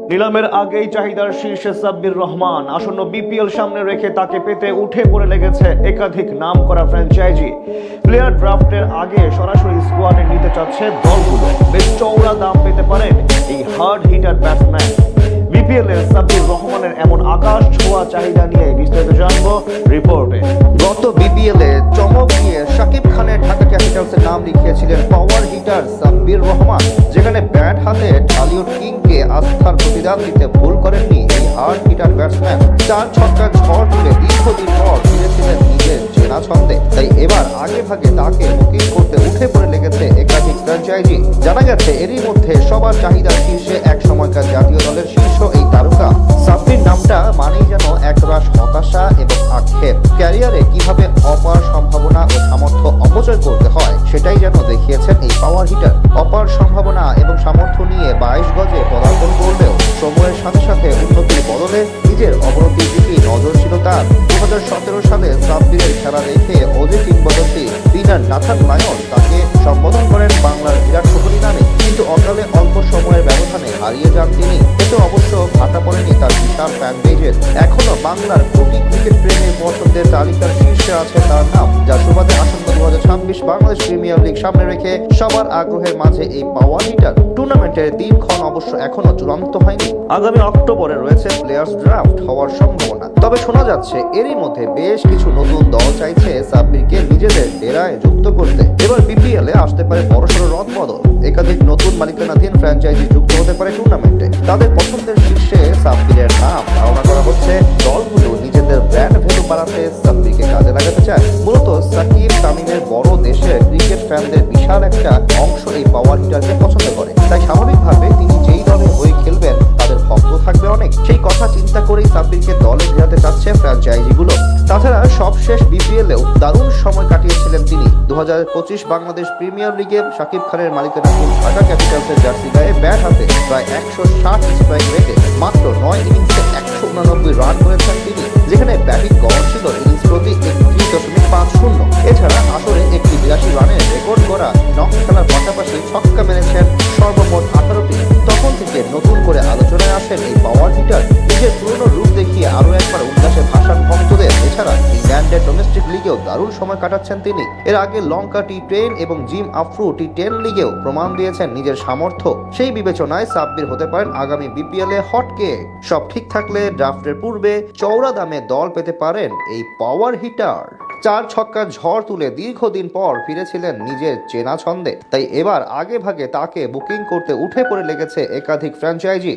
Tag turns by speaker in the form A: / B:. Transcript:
A: নিলামের আগেই চাহিদার শীর্ষে সাব্বির রহমান। আসন্ন বিপিএল সামনে রেখে তাকে পেতে উঠে পড়ে লেগেছে একাধিক নাম করা ফ্র্যাঞ্চাইজি। প্লেয়ার ড্রাফটের আগে সরাসরি স্কোয়াডে নিতে চাচ্ছে দলগুলো। বেশ চওড়া দাম পেতে পারেন এই হার্ড হিটার ব্যাটসম্যান। বিপিএল এ সাব্বির রহমানের এমন আকাশ ছোঁয়া চাহিদা নিয়ে বিস্তারিত জানবো রিপোর্টে।
B: গত বিপিএল এ চমক দিয়ে শাকিব খানের ঢাকা ক্যাপিটালসের নাম লিখিয়েছিলেন পাওয়ার হিটার সাব্বির রহমান, যেখানে ব্যাট হাতে ঢালিউড কিংকে আস্থার প্রতিদান দিতে ভুল করেননি এই হার্ড হিটার ব্যাটসম্যান। 4 ছক্কার ঝড় তুলে দীর্ঘদিন পর ফিরেছিলেন নিজের চেনা ছন্দে, তাই এবার আগে ভাগে তাকে বুকিং করতে উঠে পড়ে লেগেছে একাধিক ফ্র্যাঞ্চাইজি। জানা গেছে এরই মধ্যে সবার চাহিদার শীর্ষে এক সময়কার জাতীয় দলের শীর্ষ এই তারকা। সাব্বির নামটা মানেই যেন একরাশ হতাশা এবং আক্ষেপ। ক্যারিয়ারে কিভাবে অপার সম্ভাবনা ও সামর্থ্য অপচয় করতে হয় সেটাই যেন দেখিয়েছেন এই পাওয়ার হিটার। অপার সম্ভাবনা এবং সামর্থ্য নিয়ে 22 গজে পদার্পণ করলেও সময়ের সাথে সাথে উন্নতির বদলে নিজের অবনতির দিকে নজর ছিল তার। 2017 সালে সাব্বিরের খেলা দেখে অজি কিংবদন্তি স্পিনার নাথান লায়ন তাকে সম্বোধন করেন বাংলার বিরাট কোহলি নামে, কিন্তু অকালে অল্প সময়ের ব্যবধানে হারিয়ে যান তিনি। এতে অবশ্য ভাটা পড়েনি তার বিশাল ফ্যান বেজের। এখনো বাংলার কোটি ক্রিকেট প্রেমী পছন্দের তালিকার শীর্ষে আছে তার নাম, যার সুবাদে আসন্ন 2026 বাংলাদেশ প্রিমিয়ার লিগ সামনে রেখে সবার আগ্রহের মাঝে এই পাওয়ার হিটার। টুর্নামেন্টের দিনক্ষণ অবশ্য এখনো চূড়ান্ত হয়নি। আগামী অক্টোবরে রয়েছে প্লেয়ার্স ড্রাফট হওয়ার সম্ভাবনা। তবে শোনা যাচ্ছে এরই মধ্যে বেশ কিছু নতুন দল চাইছে সাব্বিরকে নিজেদের ডেরায় যুক্ত করতে। এবার বিপিএল এ আসতে পারে বড়সড় রদবদল। একাধিক নতুন মালিকানাধীন ফ্র্যাঞ্চাইজি যুক্ত হতে পারে টুর্নামেন্টে। তাদের পছন্দের শীর্ষে সাব্বিরের নাম। ধারণা করা হচ্ছে দলগুলো নিজেদের ব্র্যান্ড ভ্যালু বাড়াতে সাব্বিরকে কাজে লাগাতে চায়। মূলত সাকিব তামিমের বড় দেশের ক্রিকেট ফ্যানদের বিশাল একটা অংশ এই পাওয়ার হিটারকে পছন্দ করে, তাই স্বাভাবিকভাবে তিনি যেই দলে হয়ে খেলবেন তাদের ভক্ত থাকবে অনেক। সেই কথা চিন্তা করেই সাব্বিরকে দলে ভেড়াতে চাচ্ছে ফ্র্যাঞ্চাইজিগুলো। তাছাড়া সবশেষ বিপিএলেও দারুণ সময় কাটিয়েছিলেন তিনি। 2025 বাংলাদেশ প্রিমিয়ার লিগে শাকিব খানের মালিকানাধীন ঢাকা ক্যাপিটালসের জার্সি গায়ে ব্যাট হাতে প্রায় 160 স্ট্রাইক রেটে মাত্র 9 ইনিংসে 189 রান করেছেন তিনি, যেখানে ব্যাটিং গড় ছিল ইনিংস প্রতি 31.50। এছাড়া আসরে একটি 82 রানের রেকর্ড করা নক খেলার পাশাপাশি ছক্কা মেরেছেন সর্বমোট 18টি। তখন থেকে নতুন করে আলোচনায় আসেন এই পাওয়ার হিটার। নিজের পুরনো রূপ দেখিয়ে আরো একবার উল্লাসে ভাসান ভক্তদের। এছাড়া ইংল্যান্ডের ডোমেস্টিক লিগেও দারুণ সময় কাটাচ্ছেন তিনি। এর আগে লঙ্কা টি10 এবং জিম আফ্রো টি10 লিগেও প্রমাণ দিয়েছেন নিজের সামর্থ্য। সেই বিবেচনায় সাব্বির হতে পারেন আগামী বিপিএল এ হটকেক। সব ঠিক থাকলে ড্রাফটের পূর্বে চওড়া দামে দল পেতে পারেন এই পাওয়ার হিটার। 4 ছক্কার ঝড় তুলে দীর্ঘদিন পর ফিরেছিলেন নিজের চেনা ছন্দে, তাই এবার আগে ভাগে তাকে বুকিং করতে উঠে পড়ে লেগেছে একাধিক ফ্র্যাঞ্চাইজি।